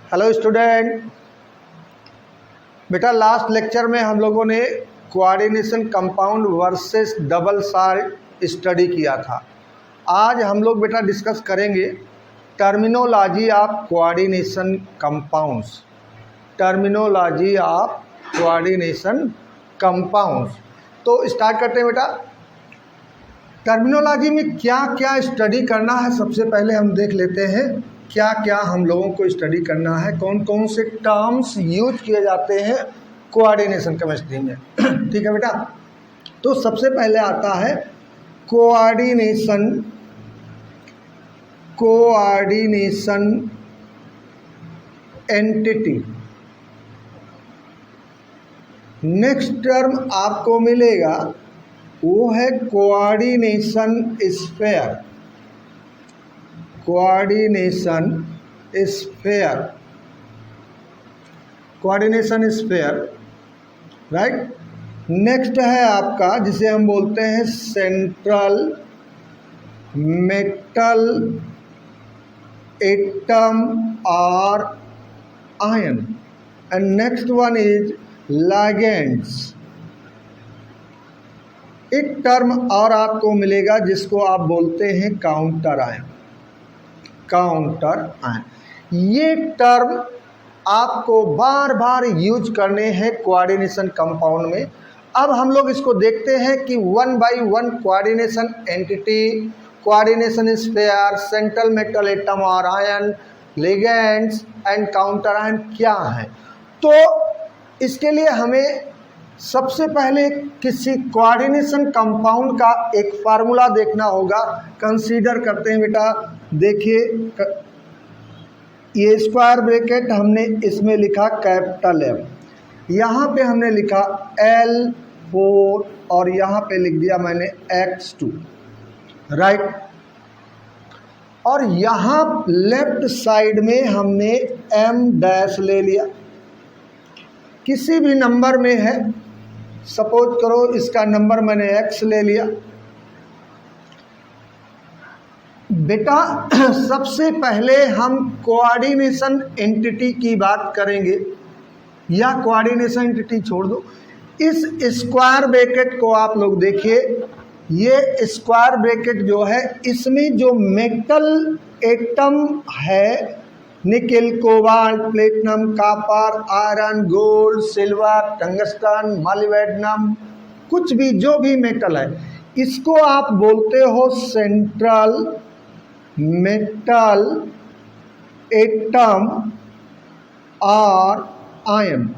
Hello student, बेटा last lecture में हम लोगों ने coordination compound versus double salt study किया था। आज हम लोग बेटा डिस्कस करेंगे terminology of coordination compounds. Terminology of coordination compounds. तो स्टार्ट करते हैं बेटा। टर्मिनोलॉजी में क्या क्या स्टडी करना है, सबसे पहले हम देख लेते हैं क्या क्या हम लोगों को स्टडी करना है, कौन कौन से टर्म्स यूज किए जाते हैं कोऑर्डिनेशन केमिस्ट्री में। ठीक है बेटा। तो सबसे पहले आता है कोऑर्डिनेशन एंटिटी। नेक्स्ट टर्म आपको मिलेगा वो है coordination sphere. Coordination sphere, right. Next है आपका जिसे हम बोलते हैं सेंट्रल मेटल एटम और ion, and next one is ligands. एक टर्म और आपको मिलेगा जिसको आप बोलते हैं काउंटर आयन। ये टर्म आपको बार बार यूज करने हैं कोऑर्डिनेशन कंपाउंड में। अब हम लोग इसको देखते हैं कि one by one coordination entity, coordination sphere, central metal atom और ion, ligands and counter ion क्या है। तो इसके लिए हमें सबसे पहले किसी कोऑर्डिनेशन कंपाउंड का एक फार्मूला देखना होगा। कंसीडर करते हैं बेटा, देखिए ये स्क्वायर ब्रैकेट हमने इसमें लिखा कैपिटल M, यहाँ पे हमने लिखा L4 और यहाँ पे लिख दिया मैंने X2, राइट। और यहाँ लेफ्ट साइड में हमने M' ले लिया, किसी भी नंबर में है। सपोज करो इसका नंबर मैंने X ले लिया। बेटा सबसे पहले हम कोऑर्डिनेशन एंटिटी की बात करेंगे, या कोऑर्डिनेशन एंटिटी छोड़ दो, इस स्क्वायर ब्रैकेट को आप लोग देखिए। ये स्क्वायर ब्रैकेट जो है इसमें जो मेटल एटम है, nickel, cobalt, platinum, copper, iron, gold, silver, tungsten, molybdenum, कुछ भी जो भी मेटल है, इसको आप बोलते हो सेंट्रल मेटल एटम और आयन।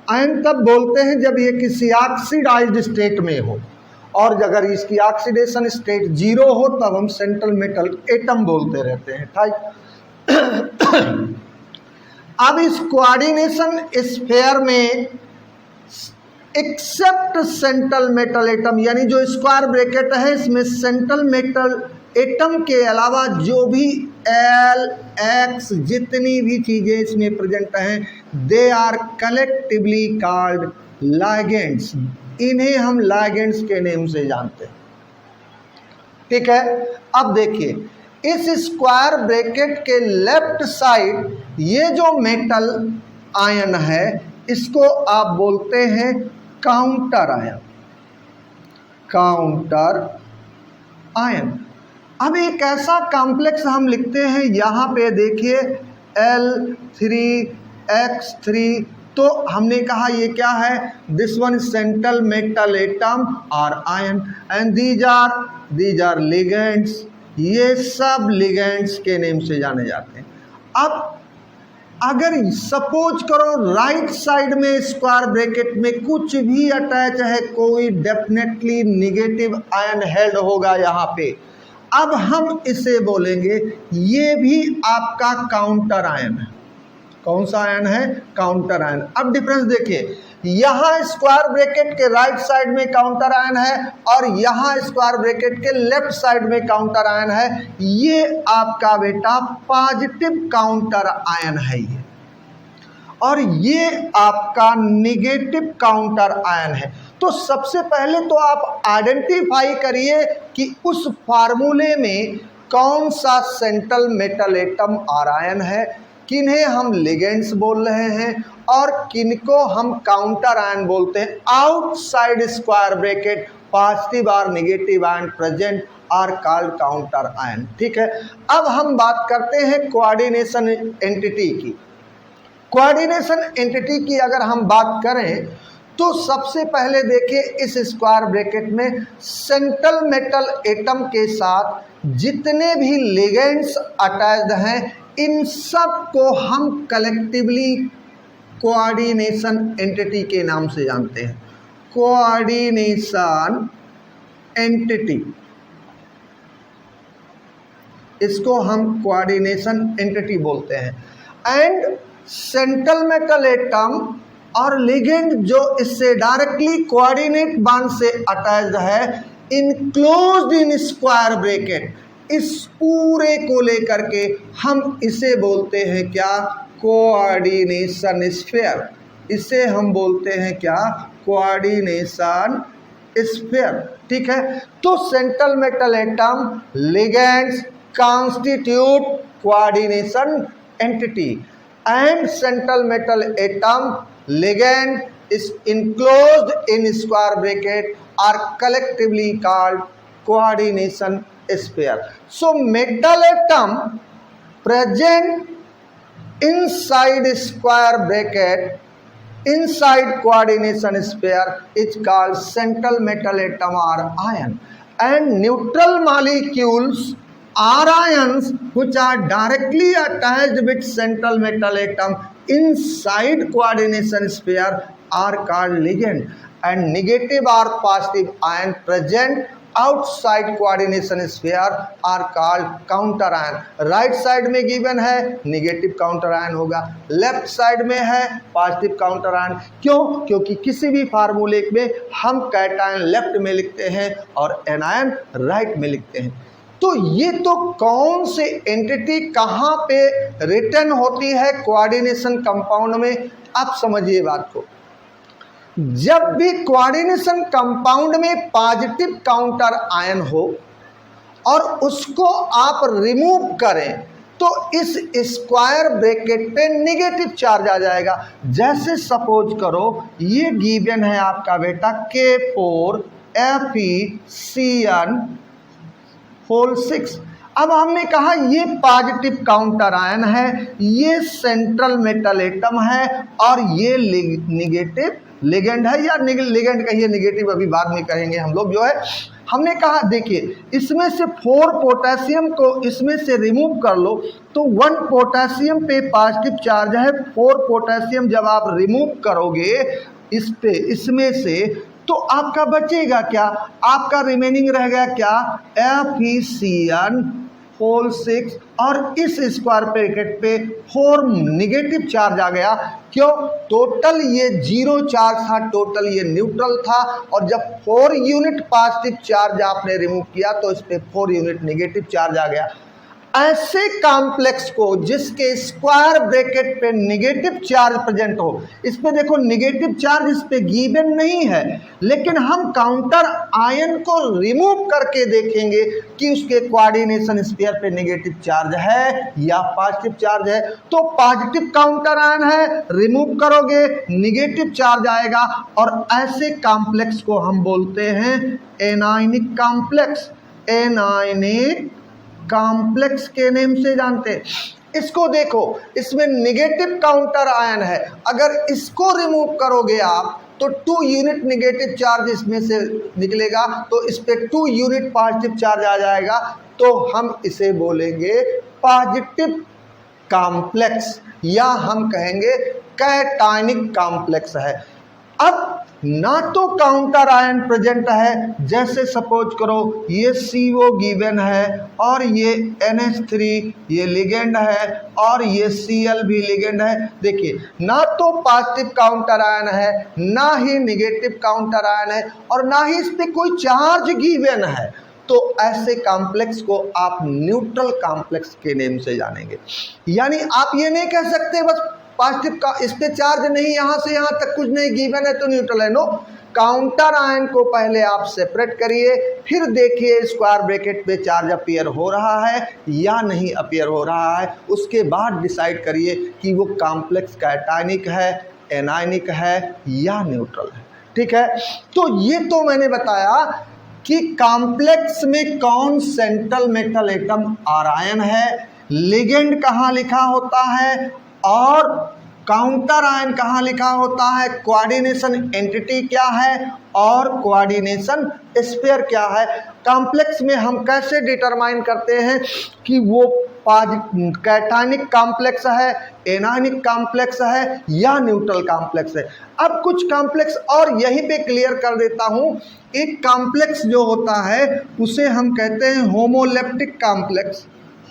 आयन तब बोलते हैं जब ये किसी ऑक्सीडाइज्ड स्टेट में हो, और अगर इसकी ऑक्सीडेशन स्टेट 0 हो तब हम सेंट्रल मेटल एटम बोलते रहते हैं, ठीक। अब इस कोऑर्डिनेशन स्फीयर में एक्सेप्ट सेंट्रल मेटल एटम, यानी जो स्क्वायर ब्रैकेट है इसमें सेंट्रल मेटल एटम के अलावा जो भी L, X जितनी भी चीजें इसमें प्रेजेंट हैं, they are collectively called ligands. इन्हें हम लिगेंड्स के नेम से जानते हैं, ठीक है। अब देखिए इस स्क्वायर ब्रैकेट के लेफ्ट साइड ये जो मेटल आयन है इसको आप बोलते हैं काउंटर आयन। Counter ion. अब एक ऐसा कॉम्प्लेक्स हम लिखते हैं, यहाँ पे देखिए L3X3, तो हमने कहा ये क्या है, this one central metal atom और ion, and these are ligands. ये सब लिगेंड्स के नेम से जाने जाते हैं। अब अगर सपोज करो राइट साइड में स्क्वायर ब्रैकेट में कुछ भी अटैच है, कोई डेफिनेटली निगेटिव आयन हेल्ड होगा यहाँ पे। अब हम इसे बोलेंगे ये भी आपका काउंटर आयन है। कौन सा आयन है? Counter ion. अब डिफरेंस देखिए, यहाँ स्क्वायर ब्रैकेट के राइट साइड में काउंटर आयन है और यहाँ स्क्वायर ब्रैकेट के लेफ्ट साइड में काउंटर आयन है। ये आपका बेटा पॉजिटिव काउंटर आयन है ये, और ये आपका निगेटिव काउंटर आयन है। तो सबसे पहले तो आप आइडेंटिफाई करिए कि उस फार्मूले में कौन सा सेंट्रल मेटल एटम और आयन है। किन्हें हम लिगेंड्स बोल रहे हैं और किनको हम काउंटर आयन बोलते हैं। आउटसाइड स्क्वायर ब्रैकेट पॉजिटिव और negative ion present are called counter ion. ठीक है, अब हम बात करते हैं कोऑर्डिनेशन एंटिटी की। कोऑर्डिनेशन एंटिटी की अगर हम बात करें तो सबसे पहले देखिए इस स्क्वायर ब्रैकेट में सेंट्रल मेटल एटम के साथ जितने भी लिगेंड्स अटैच्ड हैं इन सब को हम कलेक्टिवली कोऑर्डिनेशन एंटिटी के नाम से जानते हैं। कोऑर्डिनेशन एंटिटी, इसको हम कोऑर्डिनेशन एंटिटी बोलते हैं। एंड सेंट्रल मेटल एटम और लिगेंड जो इससे डायरेक्टली कोऑर्डिनेट बॉन्ड से अटैच्ड है इनक्लोज्ड इन स्क्वायर ब्रैकेट, इस पूरे को लेकर के हम इसे बोलते हैं क्या? Coordination sphere. इसे हम बोलते हैं क्या? Coordination sphere. ठीक है, तो central metal atom ligands constitute coordination entity and central metal atom ligand is enclosed in square bracket are collectively called coordination sphere. So metal atom present inside square bracket inside coordination sphere is called central metal atom or ion, and neutral molecules are ions which are directly attached with central metal atom inside coordination sphere are called ligand, and negative or positive ion present outside coordination sphere are called counter ion. Right side में given है negative counter ion होगा, left side में है positive counter ion. क्यों? क्योंकि किसी भी फार्मूले में हम कैटायन लेफ्ट में लिखते हैं और एनायन राइट में लिखते हैं। तो ये तो कौन से एंटिटी कहाँ पे रिटर्न होती है कोऑर्डिनेशन कंपाउंड में, आप समझिए बात को। जब भी कोऑर्डिनेशन कंपाउंड में पॉजिटिव काउंटर आयन हो और उसको आप रिमूव करें तो इस स्क्वायर ब्रैकेट पे नेगेटिव चार्ज आ जाएगा। जैसे सपोज करो ये गिवन है आपका बेटा K4FeCN होल 6। अब हमने कहा ये पॉजिटिव काउंटर आयन है, ये सेंट्रल मेटल एटम है और ये नेगेटिव लिगेंड है, या लिगेंड कहिए नेगेटिव, अभी बाद में कहेंगे हम लोग जो है। हमने कहा देखिए इसमें से 4 पोटेशियम को इसमें से रिमूव कर लो तो 1 पोटेशियम पे पॉजिटिव चार्ज है। 4 पोटेशियम जब आप रिमूव करोगे इस पे इसमें से तो आपका बचेगा क्या? आपका रिमेनिंग रह गया क्या? FeCN होल 6 और इस स्क्वायर ब्रैकेट पे 4 नेगेटिव चार्ज आ गया। क्यों? टोटल ये 0 चार्ज था, टोटल ये न्यूट्रल था, और जब 4 यूनिट पॉजिटिव चार्ज आपने रिमूव किया तो इस पे 4 यूनिट नेगेटिव चार्ज आ गया। ऐसे कॉम्प्लेक्स को जिसके स्क्वायर ब्रैकेट पे नेगेटिव चार्ज प्रेजेंट हो, इस पे देखो नेगेटिव चार्ज इस पे गिवन नहीं है, लेकिन हम काउंटर आयन को रिमूव करके देखेंगे कि उसके कोऑर्डिनेशन स्फीयर पे नेगेटिव चार्ज है या पॉजिटिव चार्ज है। तो पॉजिटिव काउंटर आयन है, रिमूव करोगे नेगेटिव चार्ज आएगा, और ऐसे कॉम्प्लेक्स को हम बोलते हैं एनायनिक कॉम्प्लेक्स। एनायनिक कॉम्प्लेक्स के नेम से जानते हैं। इसको देखो इसमें नेगेटिव काउंटर आयन है, अगर इसको रिमूव करोगे आप तो 2 यूनिट नेगेटिव चार्ज इसमें से निकलेगा, तो इस पे 2 यूनिट पॉजिटिव चार्ज आ जाएगा, तो हम इसे बोलेंगे पॉजिटिव कॉम्प्लेक्स, या हम कहेंगे कैटायनिक कॉम्प्लेक्स है। अब ना तो काउंटर आयन प्रेजेंट है, जैसे सपोज करो ये CO गिवन है और ये NH3 ये लिगेंड है और ये Cl भी लिगेंड है। देखिए ना तो पॉजिटिव काउंटर आयन है, ना ही नेगेटिव काउंटर आयन है, और ना ही इस पे कोई चार्ज गिवन है, तो ऐसे कॉम्प्लेक्स को आप न्यूट्रल कॉम्प्लेक्स के नेम से जानेंगे। यानी आप ये नहीं कह सकते बस पॉजिटिव का इस पे चार्ज नहीं, यहाँ से यहाँ तक कुछ नहीं गिवन है तो न्यूट्रल है। नो, काउंटर आयन को पहले आप सेपरेट करिए, फिर देखिए स्क्वायर ब्रैकेट पे चार्ज अपीयर हो रहा है या नहीं अपीयर हो रहा है, उसके बाद डिसाइड करिए कि वो कॉम्प्लेक्स कैटायनिक है, एनायनिक है या न्यूट्रल है। ठीक है, तो ये तो मैंने बताया कि कॉम्प्लेक्स में कौन सेंट्रल मेटल एटम और आयन है, लिगेंड कहाँ लिखा होता है और काउंटर आयन कहाँ लिखा होता है, कोऑर्डिनेशन एंटिटी क्या है और कोऑर्डिनेशन स्पेयर क्या है। कॉम्प्लेक्स में हम कैसे डिटरमाइन करते हैं कि वो कैटायनिक कॉम्प्लेक्स है, एनायनिक कॉम्प्लेक्स है या न्यूट्रल कॉम्प्लेक्स है। अब कुछ कॉम्प्लेक्स और यहीं पे क्लियर कर देता हूँ। एक कॉम्प्लेक्स जो होता है उसे हम कहते हैं होमोलेप्टिक कॉम्प्लेक्स,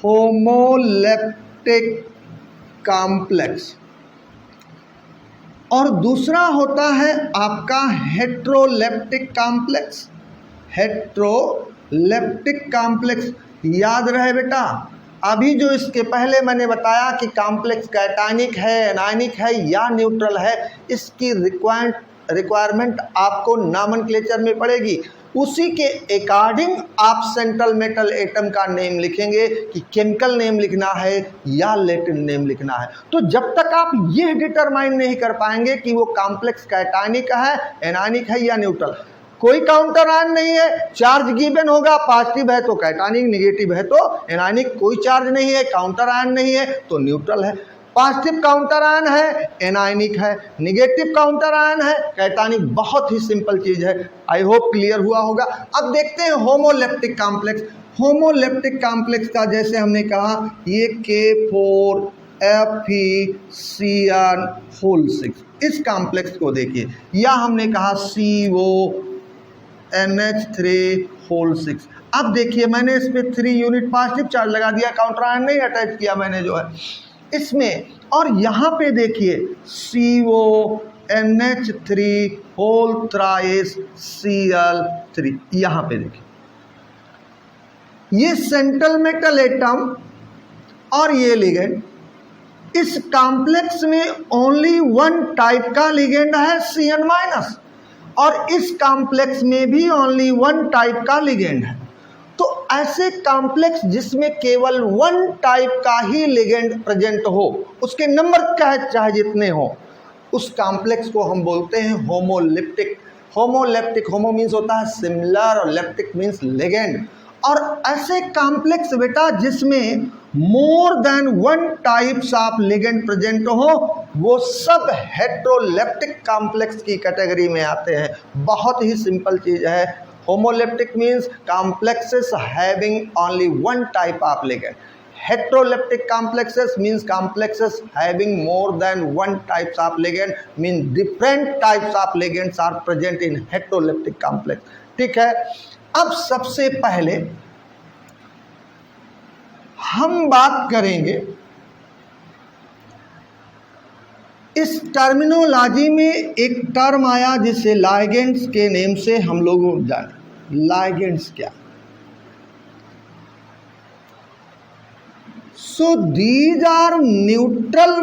होमोलेप्टिक कॉम्प्लेक्स, और दूसरा होता है आपका हेट्रोलेप्टिक कॉम्प्लेक्स, हेट्रोलेप्टिक कॉम्प्लेक्स। याद रहे बेटा, अभी जो इसके पहले मैंने बताया कि कॉम्प्लेक्स कैटायनिक है, एनायनिक है या न्यूट्रल है, इसकी रिक्वायरमेंट आपको नॉमेनक्लेचर में पड़ेगी। उसी के अकॉर्डिंग आप सेंट्रल मेटल एटम का नेम लिखेंगे कि केमिकल नेम लिखना है या लैटिन नेम लिखना है। तो जब तक आप यह डिटरमाइन नहीं कर पाएंगे कि वो कॉम्प्लेक्स कैटायनिक है, एनायनिक है या न्यूट्रल, कोई काउंटर आयन नहीं है, चार्ज गिवन होगा, पॉजिटिव है तो कैटायनिक, नेगेटिव है तो एनायनिक, कोई चार्ज नहीं है, काउंटर आयन नहीं है तो न्यूट्रल है, पॉजिटिव काउंटर आयन है एनायनिक है, नेगेटिव काउंटर आयन है कैटायनिक। बहुत ही सिंपल चीज है, आई होप क्लियर हुआ होगा। अब देखते हैं होमोलेप्टिक कॉम्प्लेक्स। होमोलेप्टिक कॉम्प्लेक्स का जैसे हमने कहा ये K4Fe6, इस कॉम्प्लेक्स को देखिए, या हमने कहा CONH3। अब देखिए मैंने इस पे 3 यूनिट पॉजिटिव चार्ज लगा दिया, काउंटर आयन नहीं अटैच किया मैंने जो है इसमें, और यहाँ पे देखिए CONH3Cl3, यहाँ पे देखिए ये सेंट्रल मेटल एटम और ये लिगेंड। इस कॉम्प्लेक्स में ओनली वन टाइप का लिगेंड है Cn-, और इस कॉम्प्लेक्स में भी ओनली वन टाइप का लिगेंड है। तो ऐसे कॉम्प्लेक्स जिसमें केवल वन टाइप का ही लिगेंड प्रेजेंट हो, उसके नंबर चाहे जितने हो, उस कॉम्प्लेक्स को हम बोलते हैं होमोलेप्टिक। होमोलेप्टिक, होमो मीन्स होता है सिमिलर और लेप्टिक मीन्स लिगेंड। और ऐसे कॉम्प्लेक्स बेटा जिसमें more than one types of ligand present हो, वो सब हेट्रोलेप्टिक कॉम्प्लेक्स की कैटेगरी में आते हैं। बहुत ही सिंपल चीज है। Homoleptic means complexes having only one type of ligand. Heteroleptic complexes means complexes having more than one types of ligand, means different types of ligands are present in heteroleptic complex. ठीक है, अब सबसे पहले हम बात करेंगे इस टर्मिनोलॉजी में एक टर्म आया जिसे लाइगेंड्स के नेम से हम लोग जाने। लाइगेंड्स क्या? So these are neutral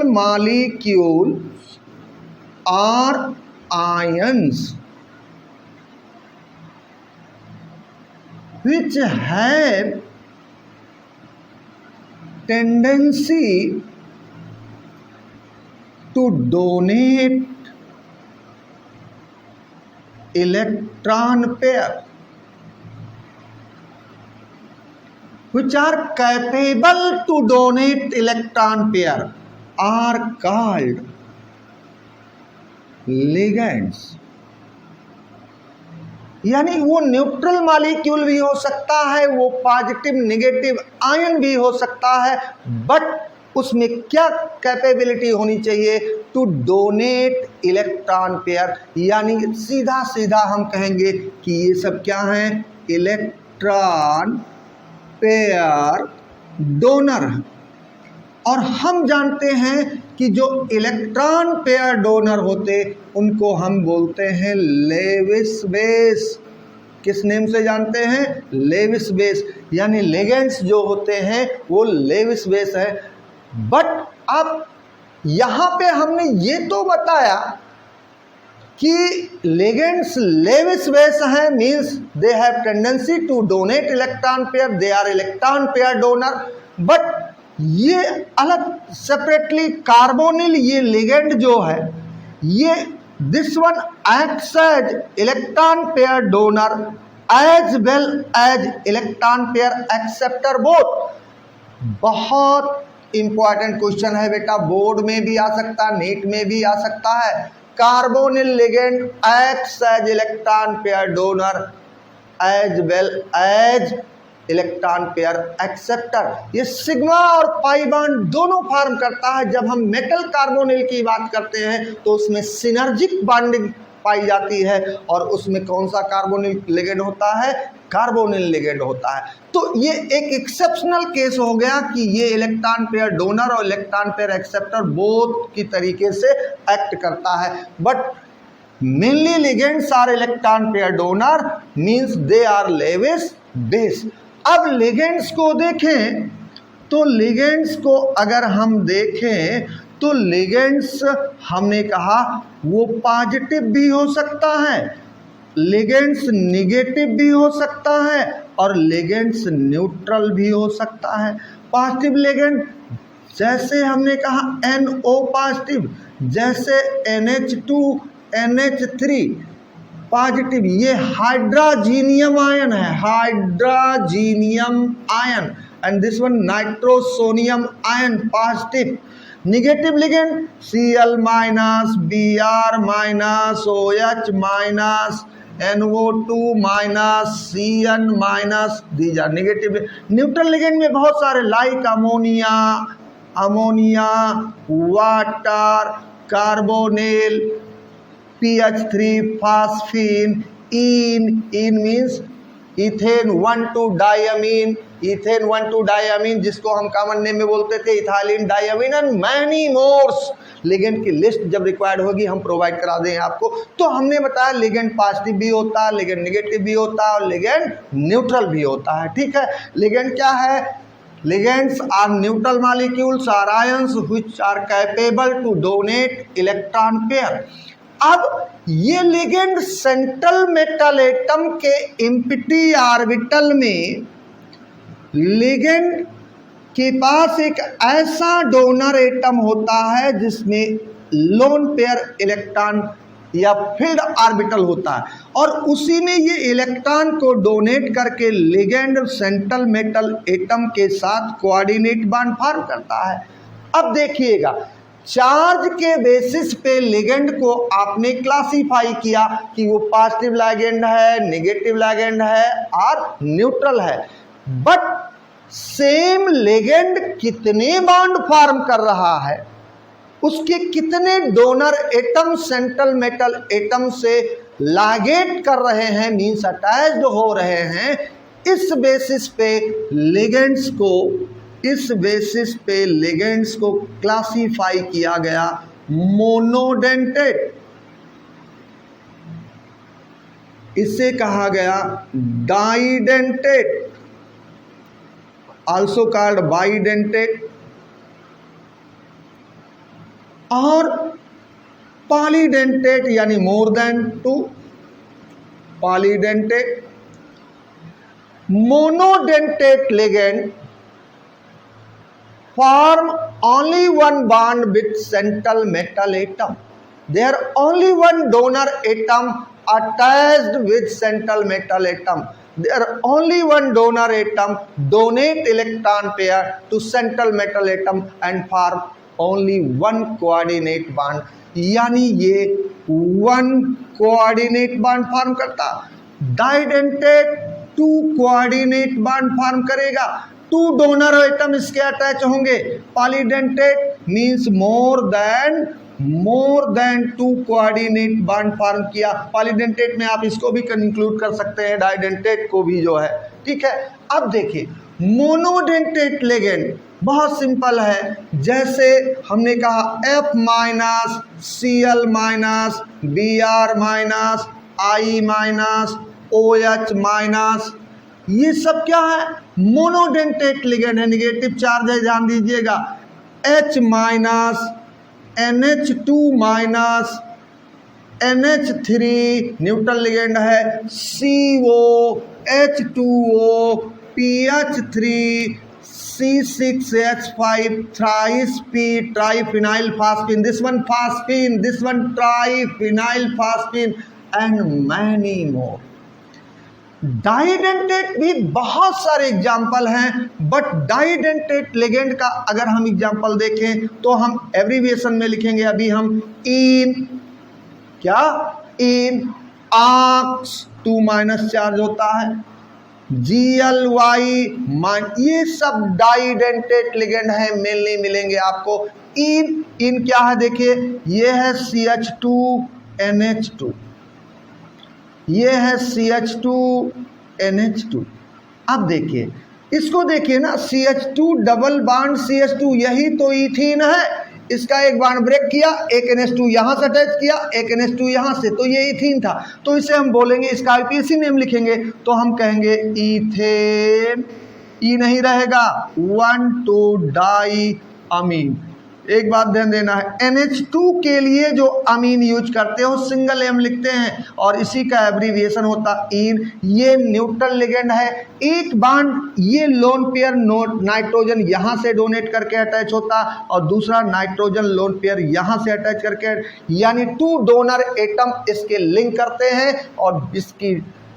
molecule are ions which have tendency to donate electron pair, which are capable to donate electron pair, are called ligands. यानी वो न्यूट्रल मॉलिक्यूल भी हो सकता है, वो पॉजिटिव नेगेटिव आयन भी हो सकता है, बट उसमें क्या कैपेबिलिटी होनी चाहिए? To donate electron pair. यानी सीधा सीधा हम कहेंगे कि ये सब क्या हैं? Electron pair donor. और हम जानते हैं कि जो इलेक्ट्रॉन पेयर डोनर होते उनको हम बोलते हैं लेविस बेस। किस नेम से जानते हैं? Lewis base. यानी लिगेंड्स जो होते हैं वो लेविस बेस है। बट अब यहाँ पे हमने ये तो बताया कि लिगेंड्स लेविस बेस हैं, means they have tendency to donate electron pair, they are electron pair donor. But ये अलग सेपरेटली कार्बोनिल ये लिगेंड जो है ये this one acts as electron pair donor as well as electron pair acceptor both. बहुत important question है बेटा, board में भी आ सकता है, नीट में भी आ सकता है। Carbonyl ligand acts as electron pair donor as well as electron pair acceptor. ये सिग्मा और पाई बॉन्ड दोनों फॉर्म करता है। जब हम मेटल कार्बोनिल की बात करते हैं तो उसमें सिनर्जिक बॉन्डिंग पाई जाती है, और उसमें कौन सा कार्बोनिल लिगेंड होता है? कार्बोनिल लिगेंड होता है। तो ये एक एक्सेप्शनल केस हो गया कि ये इलेक्ट्रॉन पेयर डोनर और इलेक्ट्रॉन पेयर एक्सेप्टर बोथ की तरीके से एक्ट करता है। But mainly ligands are electron pair donor, means they are Lewis base. अब लिगेंड्स को देखें तो लिगेंड्स को अगर हम देखें तो लिगेंड्स हमने कहा वो पॉजिटिव भी हो सकता है, लिगेंड्स निगेटिव भी हो सकता है, और लिगेंड्स न्यूट्रल भी हो सकता है। पॉजिटिव लिगेंड जैसे हमने कहा NO पॉजिटिव, जैसे NH2 NH3 पॉजिटिव, ये हाइड्रोजीनियम आयन है, hydrogenium ion, and this one nitrosonium ion positive. Negative ligand Cl minus, Br minus, OH minus, NO2 minus, Cn minus, these are negative. Neutral ligand में बहुत सारे like ammonia, water, carbonyl, PH3 phosphine, en means ethane one two diamine, ethane one two diamine जिसको हम common name में बोलते थे ethylene diamine, and many mores. Ligand की list जब रिक्वायर्ड होगी हम प्रोवाइड करा दें आपको। तो हमने बताया लिगेंड पॉजिटिव भी होता है, लिगेंड निगेटिव भी होता है, और लिगेंड न्यूट्रल भी होता है। ठीक है, लिगेंड क्या है? Ligands are neutral molecules are ions which are capable to donate electron pair. अब ये लिगेंड सेंट्रल मेटल एटम के एम्प्टी ऑर्बिटल में लिगेंड के पास एक ऐसा डोनर एटम होता है जिसमें लोन पेयर इलेक्ट्रॉन या फील्ड ऑर्बिटल होता है, और उसी में ये इलेक्ट्रॉन को डोनेट करके लिगेंड सेंट्रल मेटल एटम के साथ कोऑर्डिनेट बॉन्ड फॉर्म करता है। अब देखिएगा, चार्ज के बेसिस पे लिगेंड को आपने क्लासिफाई किया कि वो पॉजिटिव लिगेंड है, नेगेटिव लिगेंड है और न्यूट्रल है। बट सेम लिगेंड कितने बॉन्ड फॉर्म कर रहा है, उसके कितने donor atom central metal atom से लागेट कर रहे हैं, मीन्स अटैच्ड हो रहे हैं, इस बेसिस पे लिगेंड्स को क्लासिफाई किया गया मोनोडेंटेट। इसे कहा गया डाइडेंटेट, आल्सो कॉल्ड बाइडेंटेट, और पॉलीडेंटेट यानी more then 2 polydentate. Monodentate ligand form only one bond with central metal atom. There only one donor atom attached with central metal atom. There only one donor atom donate electron pair to central metal atom and form only one coordinate bond. यानी ये one coordinate bond form करता। डाइडेंटेट 2 coordinate bond form करेगा, 2 donor atom इसके attach होंगे। Polydentate means more than 2 coordinate bond form किया। Polydentate में आप इसको भी इंक्लूड कर सकते हैं, डाइडेंटेट को भी जो है। ठीक है, अब देखिए मोनोडेंटेट लिगेंड बहुत सिंपल है। जैसे हमने कहा F minus, Cl minus, Br minus, I minus, OH minus, ये सब क्या है? मोनोडेंटेट लिगेंड है, निगेटिव चार्ज है, ध्यान दीजिएगा। H minus, NH2 minus NH3 neutral ligand है, CO H2O PH3 C6H5 thrice P triphenyl phosphine, this one phosphine, this one triphenyl phosphine and many more. डाइडेंटेट भी बहुत सारे एग्जाम्पल हैं, बट डाइडेंटेट लिगेंड का अगर हम एग्जाम्पल देखें तो हम एब्रीविएशन में लिखेंगे. अभी हम इन क्या इन ऑक्स 2 माइनस चार्ज होता है, GLY ये सब डाइडेंटेट लिगेंड है, मेनली मिलेंगे आपको. इन क्या है देखिए, ये है CH2NH2, ये है CH2NH2. अब देखिए इसको देखिए ना, CH2 डबल बॉन्ड CH2, यही तो इथीन है. इसका एक बॉन्ड ब्रेक किया, एक NH2 यहाँ से अटैच किया, एक NH2 यहाँ से, तो ये इथीन था. तो इसे हम बोलेंगे, इसका IPAC नेम लिखेंगे तो हम कहेंगे इथेन. ई नहीं रहेगा, 1,2 डाई अमीन. एक बात ध्यान देना है, NH2 के लिए जो अमीन यूज करते हो सिंगल एम लिखते हैं और इसी का एब्रीविएशन होता इन. ये न्यूट्रल लिगेंड है. एक बॉन्ड ये लोन पेयर नाइट्रोजन यहाँ से डोनेट करके अटैच होता और दूसरा नाइट्रोजन लोन पेयर यहाँ से अटैच करके, यानी 2 डोनर एटम इसके लिंक करते हैं और इसकी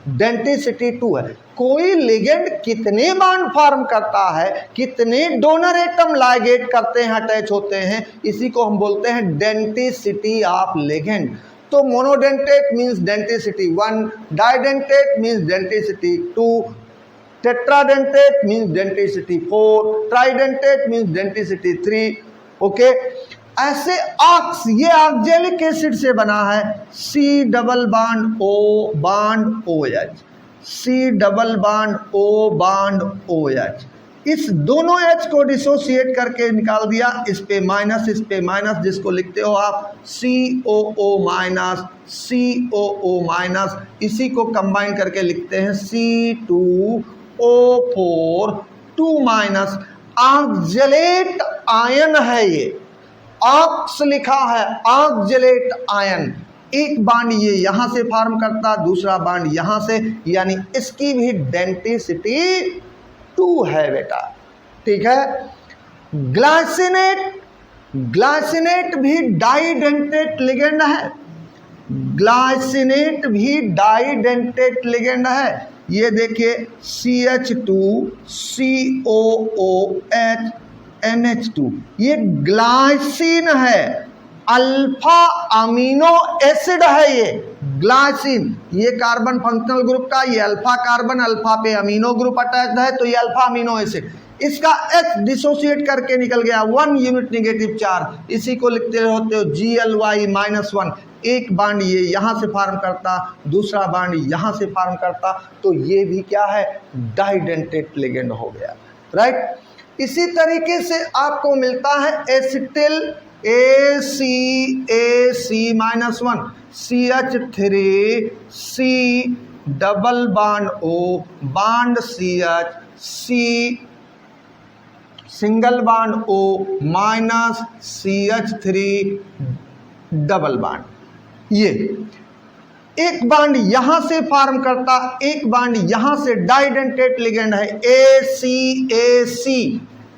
डेंसिटी 2 है. कोई लिगेंड कितने बॉन्ड फॉर्म करता है, कितने डोनर एटम लाइगेट करते हैं, अटैच होते हैं, इसी को हम बोलते हैं डेंसिटी ऑफ लिगेंड. तो monodentate means density 1, डाइडेंटेट means density 2, tetradentate means density 4, tridentate means density 3. Okay, ऐसे ऑक्स ये ऑक्जेलिक एसिड से बना है, C double bond O bond OH, C double bond O bond OH. इस दोनों H को dissociate करके निकाल दिया, इस पे माइनस, जिसको लिखते हो आप COO माइनस, COO माइनस. इसी को कंबाइन करके लिखते हैं C2O4 2 माइनस. ऑक्जेलेट आयन है ये, ऑक्स लिखा है, ऑक्जेलेट आयन. एक बॉन्ड ये यहां से फॉर्म करता, दूसरा बॉन्ड यहां से, यानी इसकी भी डेंसिटी 2 है बेटा. ठीक है. ग्लाइसिनेट भी डाइडेंटेट लिगेंड है, ग्लाइसिनेट भी डाइडेंटेट लिगेंड है. ये देखिए CH2COOH NH2, ये ग्लाइसिन है, अल्फा अमीनो एसिड है. ये ग्लाइसिन, ये कार्बन फंक्शनल ग्रुप का, ये अल्फा कार्बन, अल्फा पे अमीनो ग्रुप अटैच्ड है, तो ये अल्फा अमीनो एसिड. इसका H डिसोसिएट करके निकल गया, 1 यूनिट नेगेटिव चार्ज. इसी को लिखते होते हो GLY-1. एक बॉन्ड ये यहाँ से फॉर्म करता, दूसरा बॉन्ड यहाँ से फॉर्म करता, तो ये भी क्या है, डाइडेंटेट लिगेंड हो गया. राइट. इसी तरीके से आपको मिलता है acetyl ACAC-1, CH3C double bond O bond CH, C single bond O minus CH3 double bond. ये एक बॉन्ड यहां से फॉर्म करता, एक बॉन्ड यहां से, डाइडेंटेट लिगेंड है. ACAC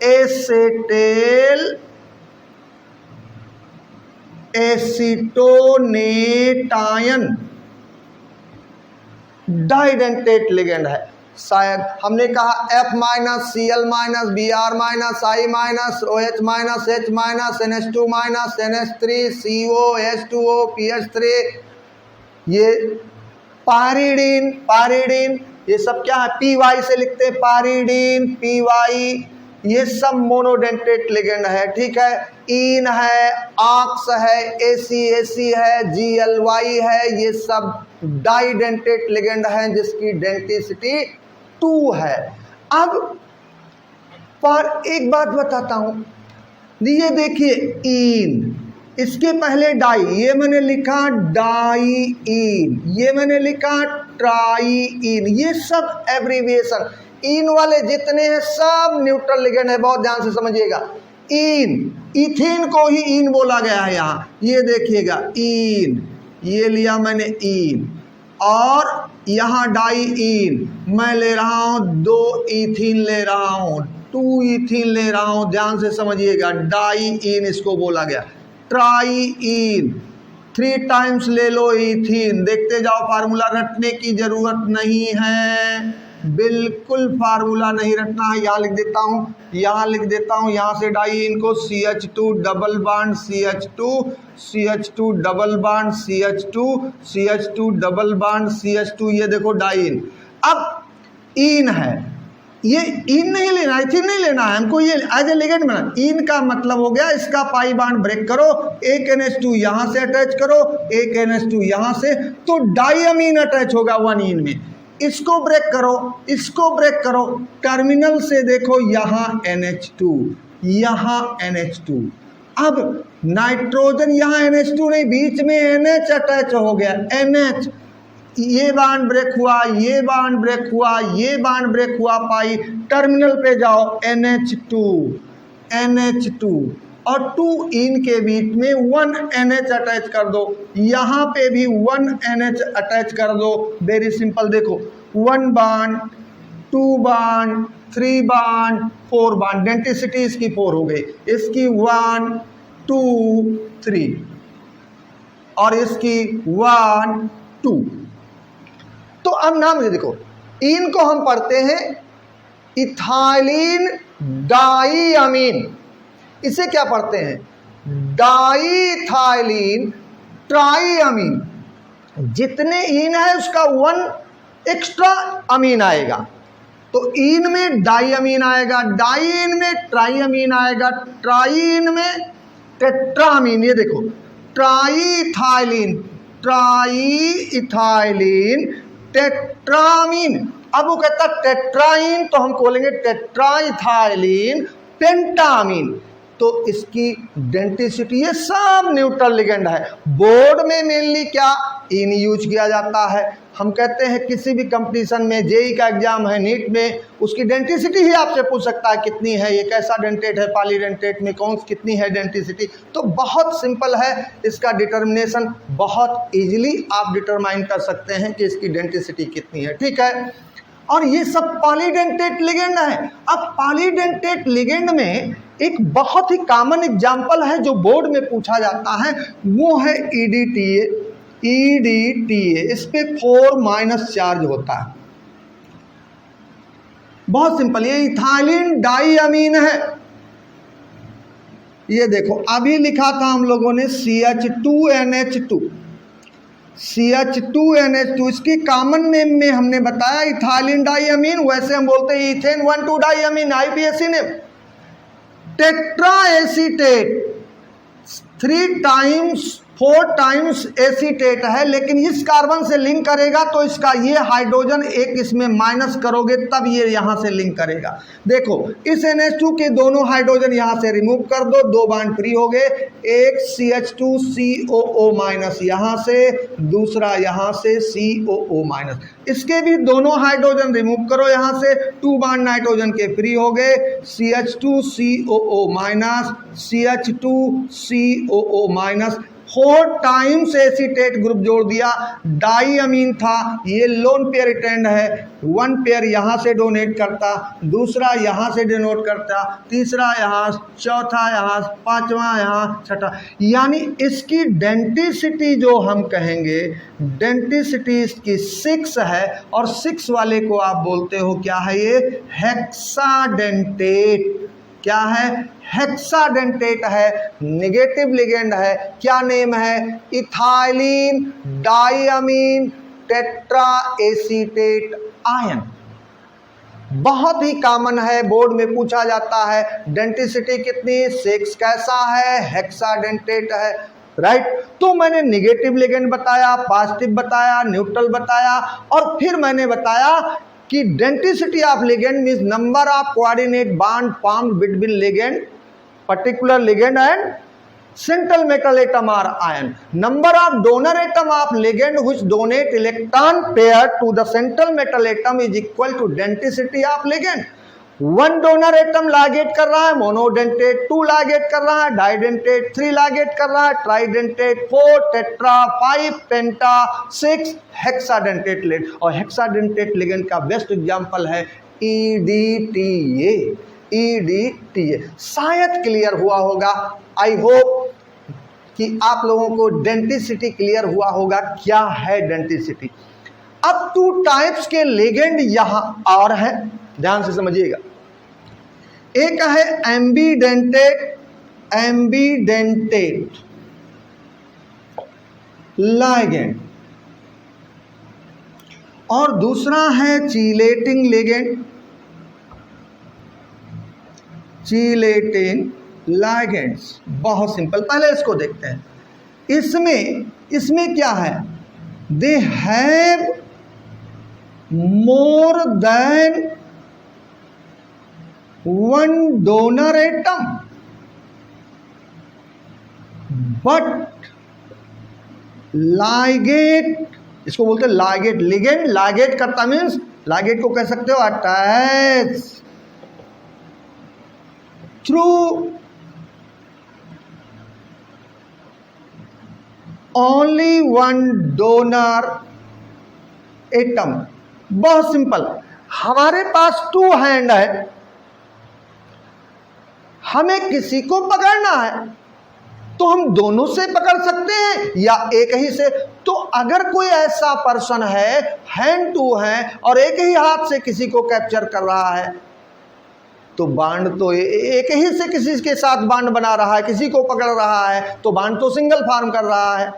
एसेटेल एसीटोनेटायन डाइडेंटेट लिगेंड है. शायद हमने कहा F minus Cl minus Br minus I minus OH minus H minus NH2 minus NH3 CO H2O PH3. ये पायरिडीन ये सब क्या है, PY से लिखते हैं, पायरिडीन PY, ये सब मोनोडेंटेट लिगेंड है. ठीक है. इन है, ऑक्स है, ACAC है, GLY है, ये सब डाइडेंटेट लिगेंड है जिसकी डेंसिटी 2 है. अब पर एक बात बताता हूं, ये देखिए इन, इसके पहले डाई, ये मैंने लिखा डाईइन, ये मैंने लिखा ट्राईइन, ये सब एब्रीविएशन. इन वाले जितने हैं सब न्यूट्रल लिगेंड है, बहुत ध्यान से समझिएगा. इन, इथीन को ही इन बोला गया है यहाँ, ये देखिएगा इन, ये लिया मैंने इन, और यहाँ डाई इन, मैं ले रहा हूँ 2 इथीन ले रहा हूँ, 2 इथीन ले रहा हूँ, ध्यान से समझिएगा, डाई इन इसको बोला गया। ट्राई इन, 3 टाइम्स ले लो इथीन, देखते जाओ, फार्मूला रटने की जरूरत नहीं है, बिल्कुल फार्मूला नहीं रटना है। यहाँ लिख देता हूँ, यहाँ लिख देता हूँ, यहाँ से डाई इन को CH2 double bond CH2, CH2 double bond CH2, CH2 double bond CH2, ये देखो डाई इन। अब इन है, ये इन नहीं लेना, इथीन नहीं लेना है हमको, ये एज ए लिगेंड बना। इन का मतलब हो गया इसका पाई बॉन्ड ब्रेक करो, एक NH2 यहाँ से अटैच करो, एक NH2 यहाँ से, तो डाईअमीन अटैच होगा 1 इन में। इसको ब्रेक करो, इसको ब्रेक करो, टर्मिनल से देखो यहाँ NH2, यहाँ NH2। अब नाइट्रोजन यहाँ NH2 नहीं, बीच में NH अटैच हो गया, NH, ये बॉन्ड ब्रेक हुआ, ये बॉन्ड ब्रेक हुआ, ये बॉन्ड ब्रेक हुआ, पाई टर्मिनल पे जाओ NH2, NH2 और 2 इन के बीच में 1 NH अटैच कर दो, यहाँ पे भी 1 NH अटैच कर दो। वेरी सिंपल, देखो 1 bond, 2 bond, 3 bond, 4 bond, density इसकी 4 हो गई, इसकी 1 2 3 और इसकी 1 2। तो अब नाम देखो, इनको हम पढ़ते हैं इथाइलिन डाईअमीन, इसे क्या पढ़ते हैं, डाईइथाइलिन ट्राईअमीन। जितने इन है उसका 1 एक्स्ट्रा अमीन आएगा, तो इन में डाईअमीन आएगा, डाईइन में ट्राईअमीन आएगा, ट्राईइन में टेट्रामीन। ये देखो ट्राईइथाइलिन, ट्राईइथाइलिन टेट्रामीन। अब वो कहता टेट्राइन, तो हम बोलेंगे टेट्राइथाइलिन पेंटामीन। तो इसकी डेंटिसिटी, ये सब न्यूट्रल लिगेंड है। बोर्ड में मेनली क्या इन यूज किया जाता है। हम कहते हैं किसी भी कंपटीशन में, जेई का एग्जाम है, नीट में, उसकी डेंटिसिटी ही आपसे पूछ सकता है कितनी है, ये कैसा डेंटेट है, पॉलीडेंटेट में कौन कितनी है डेंटिसिटी। तो बहुत सिंपल है इसका डिटर्मिनेशन, बहुत इजीली आप डिटरमाइन कर सकते हैं कि इसकी डेंटिसिटी कितनी है, ठीक है। और ये सब पॉलीडेंटेट लिगेंड है। अब पॉलीडेंटेट लिगेंड में एक बहुत ही कॉमन एग्जाम्पल है जो बोर्ड में पूछा जाता है, वो है EDTA। EDTA इस पे 4- चार्ज होता है। बहुत सिंपल, ये इथाइलिन डाईअमीन है। ये देखो अभी लिखा था हम लोगों ने CH2NH2, CH2NH2, इसकी कॉमन नेम में हमने बताया इथाइलिन डाईअमीन, वैसे हम बोलते हैं ethane 1,2 डाईअमीन, IPAC name. Tetra acetate 3 times 4 times acetate है, लेकिन इस कार्बन से लिंक करेगा तो इसका ये हाइड्रोजन एक इसमें माइनस करोगे तब ये यहाँ से लिंक करेगा। देखो इस NH2 के दोनों हाइड्रोजन यहाँ से रिमूव कर दो, 2 बॉन्ड फ्री हो गए, एक CH2COO माइनस यहाँ से, दूसरा यहाँ से COO माइनस, इसके भी दोनों हाइड्रोजन रिमूव करो यहाँ से, 2 बॉन्ड नाइट्रोजन के फ्री हो गए, CH2COO minus, CH2COO minus, 4 times acetate group जोड़ दिया, डाईअमीन था, ये लोन पेयर रिटेंड है, 1 पेयर यहाँ से डोनेट करता, दूसरा यहाँ से डोनेट करता, तीसरा यहाँ, चौथा यहाँ, 5वां यहाँ, छठा, यानी इसकी डेंटिसिटी जो हम कहेंगे, डेंटिसिटी इसकी 6 है, और 6 वाले को आप बोलते हो क्या है, ये हेक्साडेंटेट। क्या है, हेक्साडेंटेट है, नेगेटिव लिगेंड है। क्या नेम है, इथाइलिन डाईअमीन टेट्रा एसीटेट आयन। बहुत ही कॉमन है, बोर्ड में पूछा जाता है। डेंटिसिटी कितनी, 6, कैसा है, हेक्साडेंटेट है, राइट। तो मैंने नेगेटिव लिगेंड बताया, पॉजिटिव बताया, न्यूट्रल बताया, और फिर मैंने बताया कि denticity of ligand means number of coordinate bond formed between ligand, particular ligand and central metal atom or ion. Number of donor atom of ligand which donate electron pair to the central metal atom is equal to denticity of ligand. 1 donor atom ligate कर रहा है, monodentate 2 ligate कर रहा है, डाइडेंटेट 3 ligate कर रहा है, tridentate 4, tetra 5, पेंटा 6, hexadentate ligand. और हेक्साडेंटेट लिगेंड का बेस्ट एग्जांपल है EDTA। EDTA शायद क्लियर हुआ होगा। आई होप कि आप लोगों को डेंटिसिटी क्लियर हुआ होगा। क्या है डेंटिसिटी? अब 2 टाइप्स के लिगेंड यहां और हैं, ध्यान से समझिएगा। एक है एम्बीडेंटेट लिगेंड और दूसरा है चीलेटिंग लिगेंड। चीलेटिंग लिगेंड्स बहुत सिंपल, पहले इसको देखते हैं। इसमें क्या है? They have more than 1 donor atom but ligate, इसको बोलते हैं लाइगेट। लिगेंड लाइगेट करता मीन्स लाइगेट को कह सकते हो attach through only 1 donor atom. बहुत सिंपल, हमारे पास 2 हैंड है, हमें किसी को पकड़ना है तो हम दोनों से पकड़ सकते हैं या एक ही से। तो अगर कोई ऐसा पर्सन है, हैंड 2 है और एक ही हाथ से किसी को कैप्चर कर रहा है, तो बांड तो एक ही से किसी के साथ बांड बना रहा है, किसी को पकड़ रहा है, तो बांड तो सिंगल फॉर्म कर रहा है,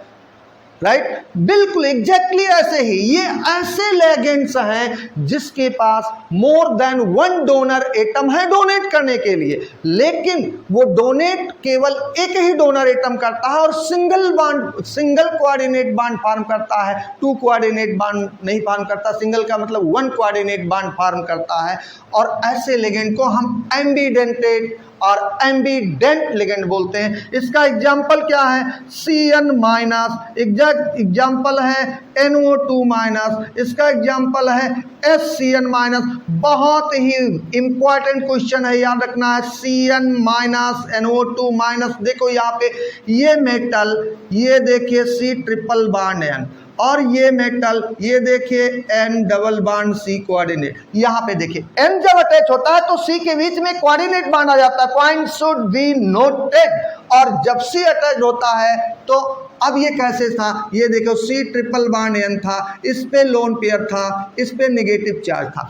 राइट? बिल्कुल एग्जैक्टली ऐसे ही ये ऐसे लिगेंड्स हैं जिसके पास मोर देन 1 डोनर एटम है डोनेट करने के लिए, लेकिन वो डोनेट केवल एक ही डोनर एटम करता है और सिंगल कोऑर्डिनेट बांड फॉर्म करता है, 2 कोऑर्डिनेट बांड नहीं फॉर्म करता। सिंगल का मतलब 1 कोऑर्डिनेट बांड फॉर्म करता है। और ऐसे लिगेंड को हम एम्बीडेंटेट और एम्बीडेंट लिगेंड बोलते हैं। इसका एग्जाम्पल क्या है? CN माइनस, एग्जाम्पल है NO2 माइनस, इसका एग्जाम्पल है SCN माइनस। बहुत ही इंपॉर्टेंट क्वेश्चन है, याद रखना है। CN माइनस NO2 माइनस, देखो यहाँ पे ये मेटल, ये देखिए C ट्रिपल बॉन्ड N, और ये मेटल ये देखिए N double bond C coordinate. यहाँ पे देखिए N जब अटैच होता है तो C के बीच में कोऑर्डिनेट बॉन्ड आ जाता है, पॉइंट शुड बी नोटेड। और जब C अटैच होता है तो अब ये कैसे था, ये देखो C ट्रिपल बॉन्ड N था, इस पे लोन पेयर था, इस पे नेगेटिव चार्ज था।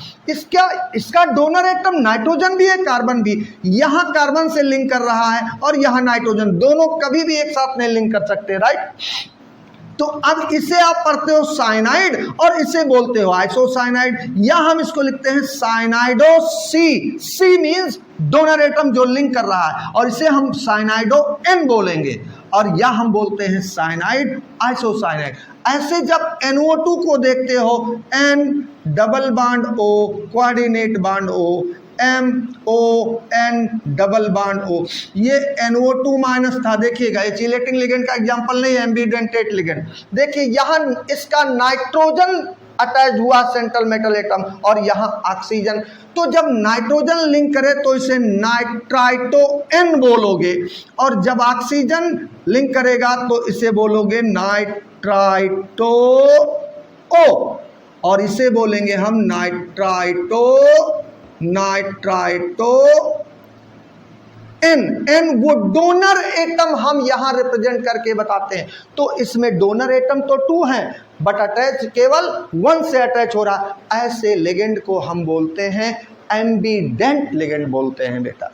इसका डोनर एटम नाइट्रोजन भी है, कार्बन भी। यहाँ कार्बन से लिंक कर रहा है और यहाँ नाइट्रोजन, दोनों कभी भी एक साथ नहीं लिंक कर सकते, राइट? तो अब इसे आप पढ़ते हो साइनाइड और इसे बोलते हो आइसोसाइनाइड, या हम इसको लिखते हैं साइनाइडो सी मींस डोनर एटम जो लिंक कर रहा है, और इसे हम साइनाइडो N बोलेंगे, और या हम बोलते हैं साइनाइड आइसोसाइनाइड। ऐसे जब NO2 को देखते हो, N double bond O coordinate bond O, MON double bond O, ये NO2 माइनस था। देखिएगा ये चीलेटिंग लिगेंड का एग्जांपल नहीं है, एम्बीडेंटेट लिगेंड। देखिए यहाँ इसका नाइट्रोजन अटैच हुआ सेंट्रल मेटल एटम और यहाँ ऑक्सीजन। तो जब नाइट्रोजन लिंक करे तो इसे नाइट्राइटो N बोलोगे, और जब ऑक्सीजन लिंक करेगा तो इसे बोलोगे नाइट्राइटो O, और इसे बोलेंगे हम नाइट्राइटो N वो डोनर एटम हम यहां रिप्रेजेंट करके बताते हैं। तो इसमें डोनर एटम तो 2 हैं बट अटैच केवल 1 से अटैच हो रहा। ऐसे लिगेंड को हम बोलते हैं एम्बीडेंट लिगेंड बोलते हैं बेटा।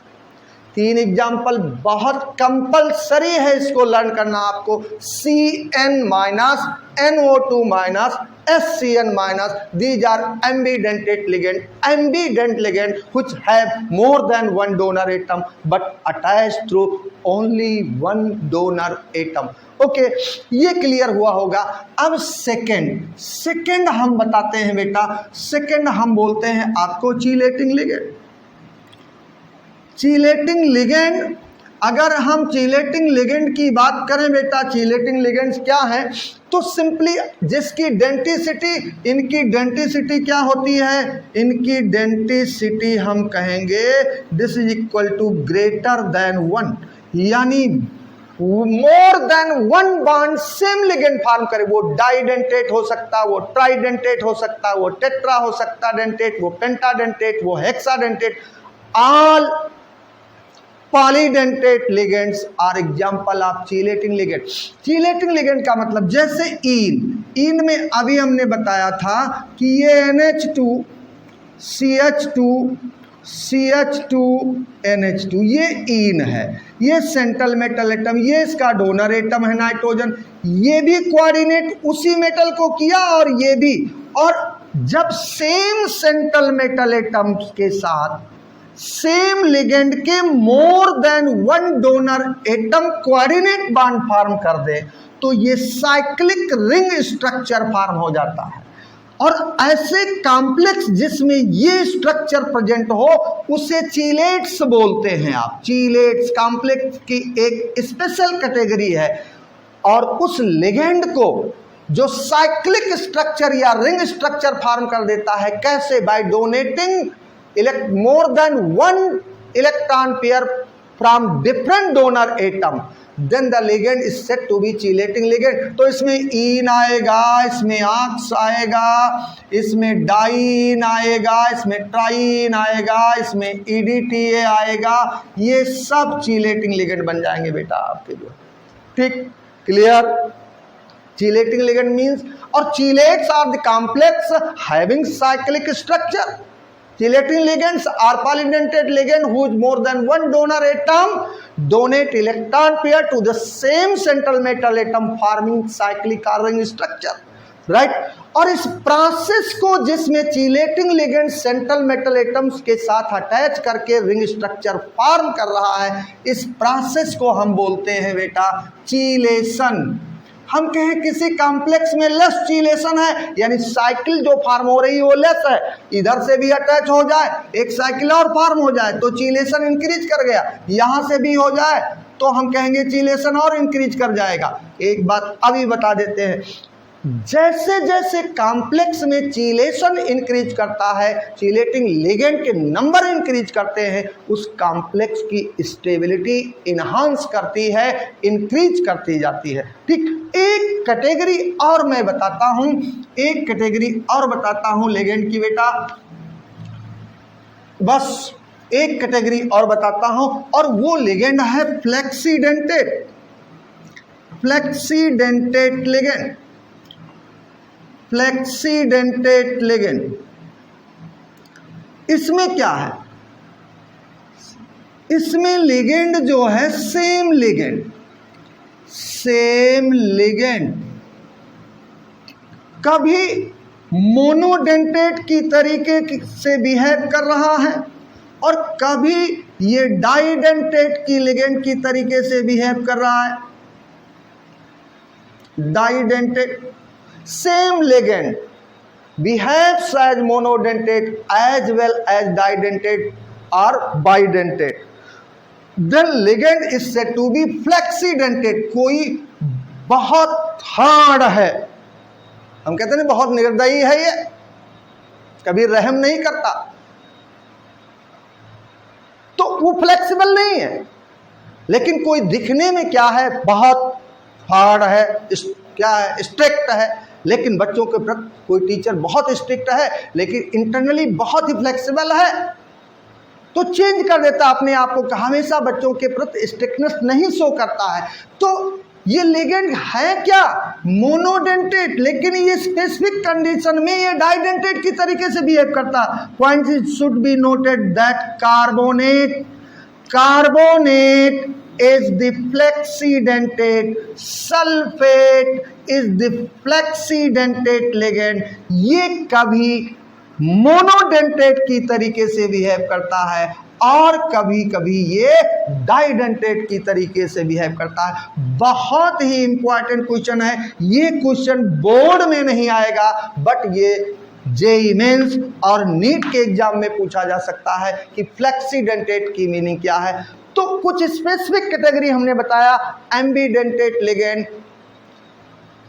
3 एग्जाम्पल बहुत कंपलसरी है, इसको लर्न करना आपको। CN minus NO2 minus SCN minus, these are ambidentate ligand. Ambident ligand which have more than 1 donor atom but attached through only 1 donor atom. Okay, ये क्लियर हुआ होगा। अब सेकंड हम बताते हैं बेटा। सेकंड हम बोलते हैं आपको चीलेटिंग लिगेंड। चीलेटिंग लिगेंड, अगर हम चीलेटिंग लिगेंड की बात करें बेटा, चीलेटिंग लिगेंड्स क्या है? तो सिंपली जिसकी डेंटिसिटी, इनकी डेंटिसिटी क्या होती है, इनकी डेंटिसिटी हम कहेंगे this is equal to greater than 1, यानी more than 1 bond same ligand form करे। वो डाइडेंटेट हो सकता, वो ट्राइडेंटेट हो सकता, वो टेट्रा हो सकता डेंटेट, वो पेंटाडेंटेट, वो hexadentate, all polydentate ligands are example of chelating ligand. Chelating ligand का मतलब जैसे इन में अभी हमने बताया था कि ये NH2 CH2 CH2 NH2 ये इन है, ये सेंट्रल मेटल एटम, ये इसका डोनर एटम है नाइट्रोजन, ये भी कोऑर्डिनेट उसी मेटल को किया और ये भी। और जब सेम सेंट्रल मेटल एटम के साथ सेम लिगेंड के मोर than 1 donor atom coordinate bond form कर दे तो ये साइक्लिक रिंग स्ट्रक्चर फॉर्म हो जाता है। और ऐसे कॉम्प्लेक्स जिसमें ये स्ट्रक्चर प्रेजेंट हो उसे चीलेट्स बोलते हैं। आप चीलेट्स कॉम्प्लेक्स की एक स्पेशल कैटेगरी है। और उस लिगेंड को जो साइक्लिक स्ट्रक्चर या रिंग स्ट्रक्चर फॉर्म कर देता है, कैसे? By donating more than 1 electron pair from different donor atom, then the ligand is said to be chelating ligand। तो इसमें इन आएगा, इसमें ऑक्स आएगा, इसमें डाइन आएगा, इसमें ट्राइन आएगा, इसमें EDTA आएगा, ये सब चीलेटिंग लिगेंड बन जाएंगे बेटा आपके लिए। ठीक, क्लियर? चीलेटिंग लिगेंड मीन्स, और chelates are the complex having cyclic structure. Chelating ligands are polydentate ligand whose more than 1 donor atom donate electron pair to the same central metal atom forming cyclic ring structure, right? और इस process को जिसमें चीलेटिंग ligand central metal atoms के साथ attach करके ring structure form कर रहा है, इस प्रोसेस को हम बोलते हैं बेटा चीलेशन। हम कहें किसी कॉम्प्लेक्स में लेस चीलेशन है, यानी साइकिल जो फॉर्म हो रही है वो लेस है, इधर से भी अटैच हो जाए, एक साइकिल और फॉर्म हो जाए तो चीलेशन इंक्रीज कर गया, यहाँ से भी हो जाए तो हम कहेंगे चीलेशन और इंक्रीज कर जाएगा। एक बात अभी बता देते हैं, जैसे जैसे कॉम्प्लेक्स में चीलेशन इंक्रीज करता है, चीलेटिंग लिगेंड के नंबर इंक्रीज करते हैं, उस कॉम्प्लेक्स की स्टेबिलिटी इनहांस करती है, इंक्रीज करती जाती है। ठीक, एक कैटेगरी और मैं बताता हूं, एक कैटेगरी और बताता हूं लिगेंड की बेटा, बस एक कैटेगरी और बताता हूं, और वो लिगेंड है फ्लेक्सीडेंटेट, फ्लेक्सीडेंटेट लिगेंड, फ्लेक्सीडेंटेट लिगेंड। इसमें क्या है? इसमें लिगेंड जो है सेम लिगेंड, सेम लिगेंड कभी मोनोडेंटेट की तरीके से बिहेव कर रहा है और कभी ये डाइडेंटेट की लिगेंड की तरीके से बिहेव कर रहा है। डाइडेंटेट, same ligand behaves as monodentate as well as didentate or bidentate, then ligand is said to be flexidentate। कोई बहुत हार्ड है, हम कहते हैं बहुत निर्दयी है, ये कभी रहम नहीं करता, तो वो फ्लेक्सिबल नहीं है। लेकिन कोई दिखने में क्या है, बहुत हार्ड है, क्या है, स्ट्रिक्ट है। लेकिन बच्चों के प्रति कोई टीचर बहुत स्ट्रिक्ट है लेकिन इंटरनली बहुत ही फ्लेक्सिबल है, तो चेंज कर देता अपने आप को, हमेशा बच्चों के प्रति स्ट्रिक्टनेस नहीं शो करता है। तो ये लिगेंड है क्या? मोनोडेंटेट, लेकिन ये स्पेसिफिक कंडीशन में ये डाइडेंटेट की तरीके से बिहेव करता। Point should be noted that carbonate is the flexidentate, sulfate is the flexidentate ligand। ये कभी मोनोडेंटेट की तरीके से बिहेव करता है और कभी कभी ये डाइडेंटेट की तरीके से बिहेव करता है। बहुत ही इंपॉर्टेंट क्वेश्चन है ये, क्वेश्चन बोर्ड में नहीं आएगा बट ये जेईई मेंस और नीट के एग्जाम में पूछा जा सकता है कि फ्लेक्सीडेंटेट की मीनिंग क्या है। तो कुछ स्पेसिफिक कैटेगरी हमने बताया, ambidentate ligand,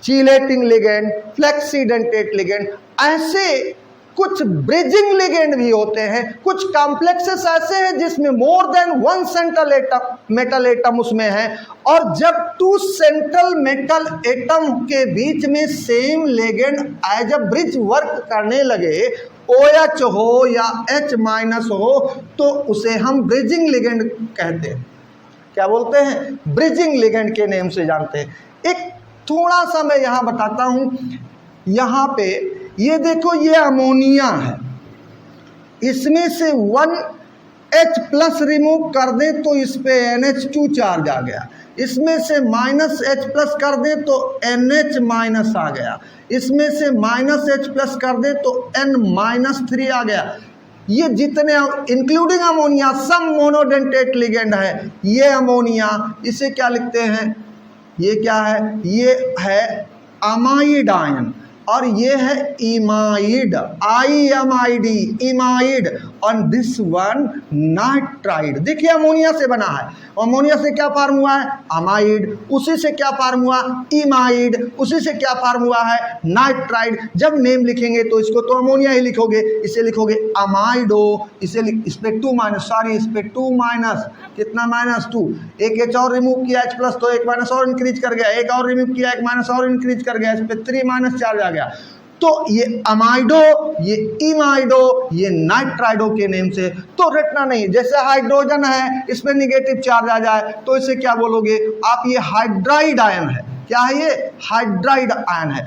chelating ligand, फ्लेक्सीडेंटेट ligand, ऐसे कुछ ब्रिजिंग लिगेंड भी होते हैं। कुछ कॉम्प्लेक्सेस ऐसे हैं जिसमें more than one central atom metal atom उसमें है, और जब टू सेंट्रल मेटल एटम के बीच में same ligand as a bridge work करने लगे, OH हो या H- हो, तो उसे हम ब्रिजिंग लिगेंड कहते हैं। क्या बोलते हैं? ब्रिजिंग लिगेंड के नेम से जानते हैं। एक थोड़ा सा मैं यहाँ बताता हूँ। यहाँ पे ये देखो, ये अमोनिया है, इसमें से 1H+ रिमूव कर दें तो इस पे NH2 चार्ज आ गया, इसमें से -H+ कर दें तो NH- आ गया, इसमें से -H+ कर दें तो N-3 आ गया। ये जितने इंक्लूडिंग अमोनिया सब मोनोडेंटेट लिगेंड है। ये अमोनिया, इसे क्या लिखते हैं? ये क्या है? ये है अमाइड आयन, और ये है इमाइड, IMID, इमाइड, और दिस वन नाइट्राइड। देखिए अमोनिया से बना है, अमोनिया से क्या फार्म हुआ है? अमाइड, उसी से क्या फार्म हुआ? इमाइड, उसी से क्या फार्म हुआ है? नाइट्राइड। जब नेम लिखेंगे तो इसको तो अमोनिया ही लिखोगे, इसे लिखोगे अमाइडो, इसे इस पे 2- सॉरी, इस पे 2- कितना? -2। एक H और रिमूव किया H+, तो एक माइनस और इंक्रीज कर गया, एक और रिमूव किया, एक माइनस और इंक्रीज कर गया, इस पे 3- चार्ज आ गया। तो ये अमाइडो, ये इमाइडो, ये नाइट्राइडो के नेम से तो रटना नहीं। जैसे हाइड्रोजन है, इसमें निगेटिव चार्ज आ जाए तो इसे क्या बोलोगे आप? ये हाइड्राइड आयन है। क्या है ये? हाइड्राइड आयन है।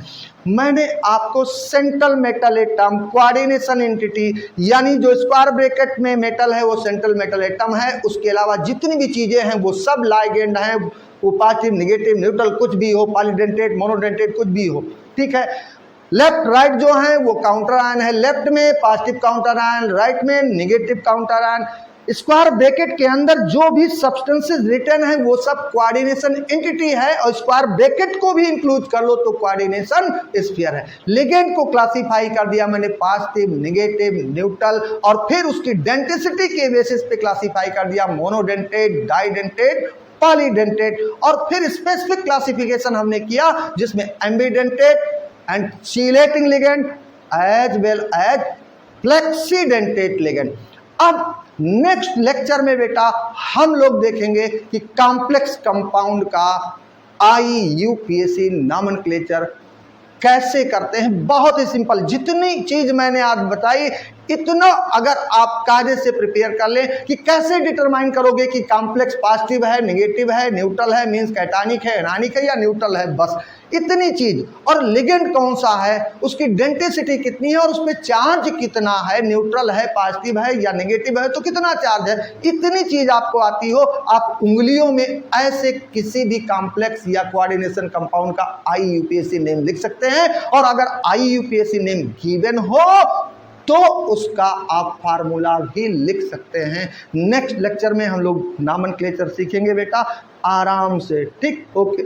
मैंने आपको central metal atom, coordination entity, यानी जो स्क्वायर ब्रैकेट में मेटल है वो सेंट्रल मेटल एटम है, उसके अलावा जितनी भी चीजें हैं वो सब लाइगेंड हैं, वो पॉजिटिव, नेगेटिव, न्यूट्रल कुछ भी हो, पॉलीडेंटेट, मोनोडेंटेट कुछ भी हो, ठीक है। लेफ्ट राइट जो है वो काउंटर आयन है, लेफ्ट में पॉजिटिव काउंटर आयन, राइट में negative counter ion. Square bracket के अंदर जो भी सब्सटेंसेस रिटर्न है वो सब कोऑर्डिनेशन एंटिटी है, और स्क्वायर ब्रैकेट को भी इंक्लूड कर लो तो कोऑर्डिनेशन स्फीयर है। लिगेंड को क्लासिफाई कर दिया मैंने पॉजिटिव, नेगेटिव, न्यूट्रल, और फिर उसकी डेंसिटी के बेसिस पे क्लासिफाई कर दिया मोनोडेंटेट, डाइडेंटेट, पॉलीडेंटेट, और फिर स्पेसिफिक क्लासिफिकेशन हमने किया जिसमें ambidentate and chelating ligand as well as flexidentate ligand. अब नेक्स्ट लेक्चर में बेटा हम लोग देखेंगे कि कॉम्प्लेक्स कंपाउंड का IUPAC नॉमेनक्लेचर कैसे करते हैं। बहुत ही सिंपल, जितनी चीज मैंने आज बताई इतना अगर आप कायदे से प्रिपेयर कर लें कि कैसे डिटरमाइन करोगे कि कॉम्प्लेक्स पॉजिटिव है, नेगेटिव है, न्यूट्रल है, मींस कैटानिक है, एनानिक है या न्यूट्रल है, बस इतनी चीज। और लिगेंड कौन सा है, उसकी डेंसिटी कितनी है, और उसमें चार्ज कितना है, न्यूट्रल है, पॉजिटिव है या नेगेटिव है तो कितना चार्ज है, इतनी चीज आपको आती हो, आप उंगलियों में ऐसे किसी भी कॉम्प्लेक्स या कोऑर्डिनेशन कंपाउंड का IUPAC नेम लिख सकते हैं। और अगर IUPAC नेम गिवन हो तो उसका आप फार्मूला भी लिख सकते हैं। नेक्स्ट लेक्चर में हम लोग नॉमेनक्लेचर सीखेंगे बेटा, आराम से, ठीक, ओके।